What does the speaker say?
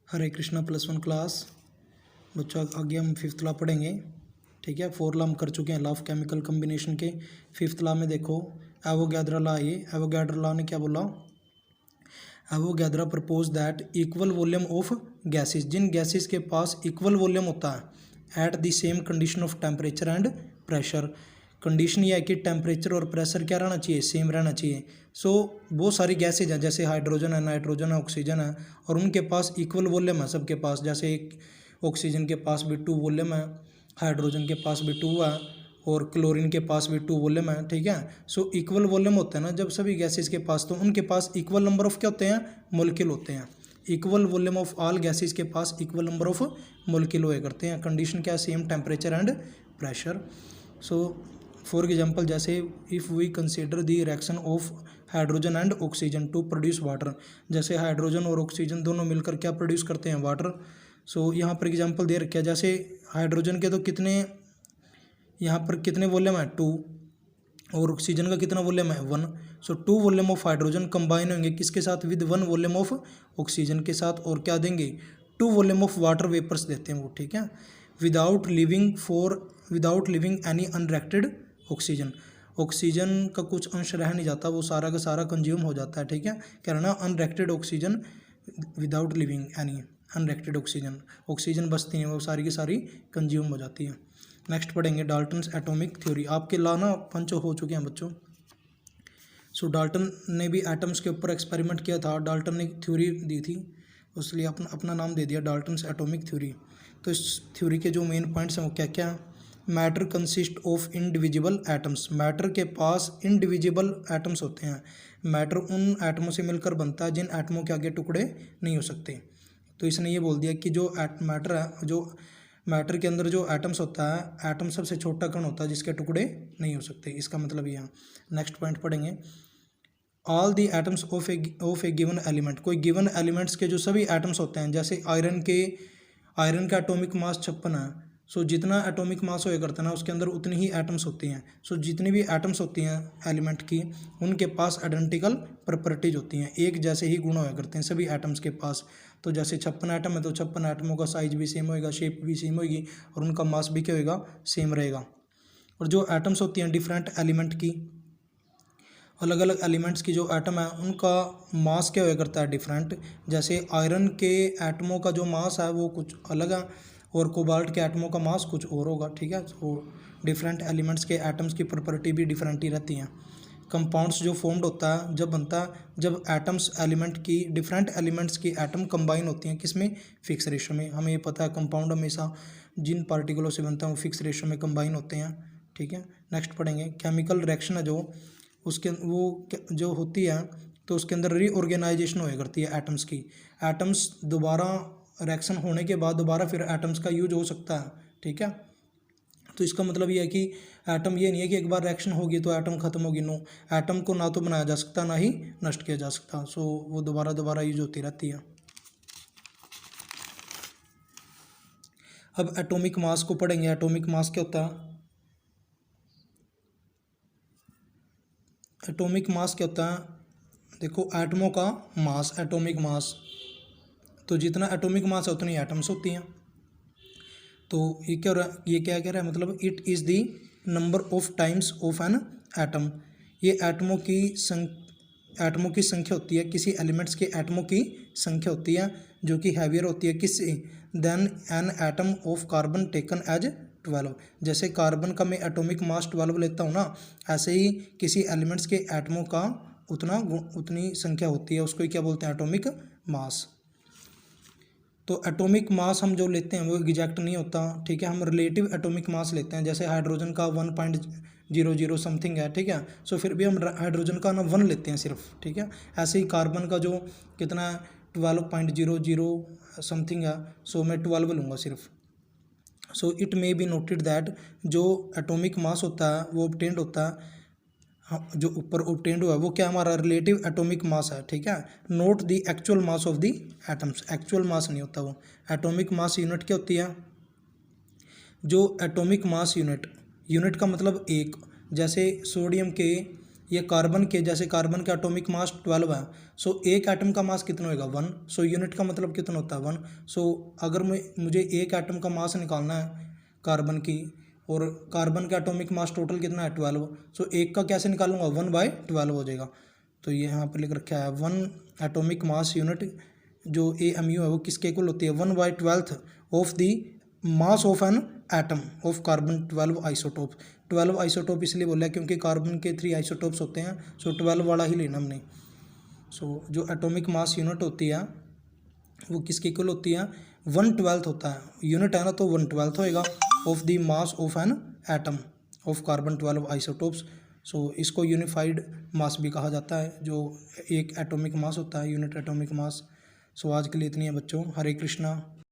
हरे Krishna +1 class बच्चों, आगे हम फिफ्थ लॉ पढ़ेंगे। ठीक है, 4 लॉ हम कर चुके हैं लॉ ऑफ केमिकल कम्बिनेशन के। फिफ्थ लॉ में देखो एवोगैड्रो लॉ, ये एवोगैड्रो लॉ ने क्या बोला, Avogadro propose that equal volume of gases, जिन गैसेस के पास इक्वल वॉल्यूम होता है at the same condition of temperature and pressure. Condition ये है कि टेम्परेचर और प्रेशर क्या रहना चाहिए, सेम रहना चाहिए। सो बहुत सारी गैसेज हैं, जैसे हाइड्रोजन है, नाइट्रोजन है, ऑक्सीजन है, और उनके पास इक्वल वॉल्यूम है सबके पास। जैसे एक ऑक्सीजन के पास भी 2 वॉल्यूम है, हाइड्रोजन के पास भी 2 है, और क्लोरीन के पास भी 2 वॉल्यूम है। ठीक है, सो इक्वल वॉल्यूम होते हैं ना जब सभी गैसेज के पास, तो उनके पास इक्वल नंबर ऑफ क्या होते हैं, मोलिक्यूल होते हैं। Equal volume of all gases के पास इक्वल नंबर ऑफ मोलिक्यूल हुए करते हैं। कंडीशन क्या है, same temperature and pressure. So for example, जैसे if we consider the reaction of hydrogen and oxygen to produce water, जैसे हाइड्रोजन और ऑक्सीजन दोनों मिलकर क्या प्रोड्यूस करते हैं, वाटर। सो यहाँ पर एग्जांपल दे रखा है, जैसे हाइड्रोजन के तो कितने, यहाँ पर कितने वॉल्यूम है, 2, और ऑक्सीजन का कितना वॉल्यूम है, 1। सो 2 वॉल्यूम ऑफ हाइड्रोजन कंबाइन होंगे किसके साथ, विद 1 वॉल्यूम ऑफ ऑक्सीजन के साथ, और क्या देंगे, 2 वॉल्यूम ऑफ वाटर वेपर्स देते हैं वो। ठीक है, without leaving any unreacted oxygen, oxygen का कुछ अंश रह नहीं जाता, वो सारा का सारा कंज्यूम हो जाता है। ठीक है, क्या रहना, unreacted oxygen, without leaving any unreacted oxygen, oxygen बचती है वो सारी की सारी कंज्यूम हो जाती है। नेक्स्ट पढ़ेंगे डाल्टन्स एटॉमिक थ्योरी। आपके लॉ ना 5 हो चुके हैं बच्चों। सो डाल्टन ने भी एटम्स के ऊपर एक्सपेरिमेंट किया था, डाल्टन ने थ्योरी दी थी, इसलिए अपना नाम दे दिया डाल्टन्स एटॉमिक थ्योरी। तो इस थ्योरी के जो मेन पॉइंट्स हैं वो क्या क्या, matter consist of indivisible atoms, matter के पास इनडिविजिबल एटम्स होते हैं। मैटर उन एटमों से मिलकर बनता है जिन एटमों के आगे टुकड़े नहीं हो सकते। तो इसने ये बोल दिया कि जो मैटर है, जो मैटर के अंदर जो एटम्स होता है, एटम सबसे छोटा कण होता है जिसके टुकड़े नहीं हो सकते, इसका मतलब ये है। नेक्स्ट पॉइंट पढ़ेंगे, all the atoms of A given element, कोई गिवन एलिमेंट्स के जो सभी एटम्स होते हैं, जैसे आयरन का एटॉमिक मास 56 है। सो जितना एटॉमिक मास होया करता है ना, उसके अंदर उतनी ही एटम्स होती हैं। सो जितनी भी एटम्स होती हैं एलिमेंट की, उनके पास आइडेंटिकल प्रॉपर्टीज होती हैं, एक जैसे ही गुण होया करते हैं सभी एटम्स के पास। तो जैसे 56 एटम है तो 56 एटमों का साइज भी सेम होएगा, शेप भी सेम होगी, और उनका मास भी क्या होएगा, सेम रहेगा। और जो एटम्स होती हैं डिफरेंट एलिमेंट की, अलग अलग एलिमेंट्स की जो एटम है उनका मास क्या होया करता है, डिफरेंट। जैसे आयरन के एटमों का जो मास है वो कुछ अलग है, और कोबाल्ट के एटमों का मास कुछ और होगा। ठीक है, तो डिफरेंट एलिमेंट्स के एटम्स की प्रॉपर्टी भी डिफरेंट ही रहती हैं। कंपाउंड्स जो फॉर्म्ड होता है जब बनता है, जब एटम्स एलिमेंट की, डिफरेंट एलिमेंट्स की एटम कंबाइन होती हैं किसमें, फिक्स रेशो में। हमें ये पता है कंपाउंड हमेशा जिन पार्टिकलों से बनता है वो फिक्स रेशो में कंबाइन होते हैं। ठीक है, नेक्स्ट पढ़ेंगे, केमिकल रिएक्शन है जो उसके वो जो होती है, तो उसके अंदर रीऑर्गेनाइजेशन होया करती है एटम्स की। एटम्स दोबारा रिएक्शन होने के बाद दोबारा फिर एटम्स का यूज हो सकता है। ठीक है, तो इसका मतलब ये है कि एटम ये नहीं है कि एक बार रिएक्शन होगी तो एटम खत्म होगी, नो, एटम को ना तो बनाया जा सकता ना ही नष्ट किया जा सकता। सो वो दोबारा दोबारा यूज होती रहती है। अब एटॉमिक मास को पढ़ेंगे। एटॉमिक मास क्या होता है, एटॉमिक मास क्या होता है, देखो एटमों का मास, एटॉमिक मास, तो जितना एटॉमिक मास है उतनी एटम्स होती हैं। तो ये क्या हो रहा है, ये क्या कह रहा है, मतलब it is the number of times of an atom, ये एटमों की संख्या होती है, किसी एलिमेंट्स के एटमों की संख्या होती है जो कि हैवियर होती है किससे, then an atom of carbon taken as 12। जैसे कार्बन का मैं एटॉमिक मास 12 लेता हूँ ना, ऐसे ही किसी एलिमेंट्स के एटमों का उतनी संख्या होती है, उसको क्या बोलते हैं, एटॉमिक मास। तो एटॉमिक मास हम जो लेते हैं वो एग्जैक्ट नहीं होता। ठीक है, हम रिलेटिव एटॉमिक मास लेते हैं, जैसे हाइड्रोजन का 1.00 समथिंग है। ठीक है, सो फिर भी हम हाइड्रोजन का ना 1 लेते हैं सिर्फ। ठीक है, ऐसे ही कार्बन का जो कितना 12.00 समथिंग है, सो मैं 12 लूँगा सिर्फ। So it may be noted that जो एटॉमिक मास होता है वो ऑब्टेंड होता है, हाँ, जो ऊपर ऑब्टेंड हुआ है वो क्या हमारा रिलेटिव एटॉमिक मास है। ठीक है, note the actual mass of the atoms, actual mass नहीं होता वो। एटॉमिक मास यूनिट क्या होती है, जो एटॉमिक मास यूनिट का मतलब एक, जैसे सोडियम के ये कार्बन के, जैसे कार्बन के एटॉमिक मास 12 है, सो एक एटम का मास कितना होगा 1, सो यूनिट का मतलब कितना होता है 1। सो अगर मुझे एक एटम का मास निकालना है कार्बन की, और कार्बन का एटॉमिक मास टोटल कितना है 12, सो एक का कैसे निकालूंगा 1/12 हो जाएगा। तो ये यहाँ पर लिख रखा है 1 एटॉमिक मास यूनिट जो AMU है वो किसके इक्वल होती है 1/12 of the mass of an atom of carbon 12 isotope. 12 isotope इसलिए बोला क्योंकि कार्बन के 3 आइसोटोप्स होते हैं, सो 12 वाला ही लेना हमने। सो जो एटॉमिक मास यूनिट होती है वो किसके इक्वल होती है 1/12 होता है, यूनिट है ना, तो 1/12 होएगा of the mass of an atom of carbon 12 isotopes. So इसको यूनिफाइड मास भी कहा जाता है, जो एक एटॉमिक मास होता है, यूनिट एटॉमिक मास। सो आज के लिए इतनी है बच्चों, हरे कृष्णा।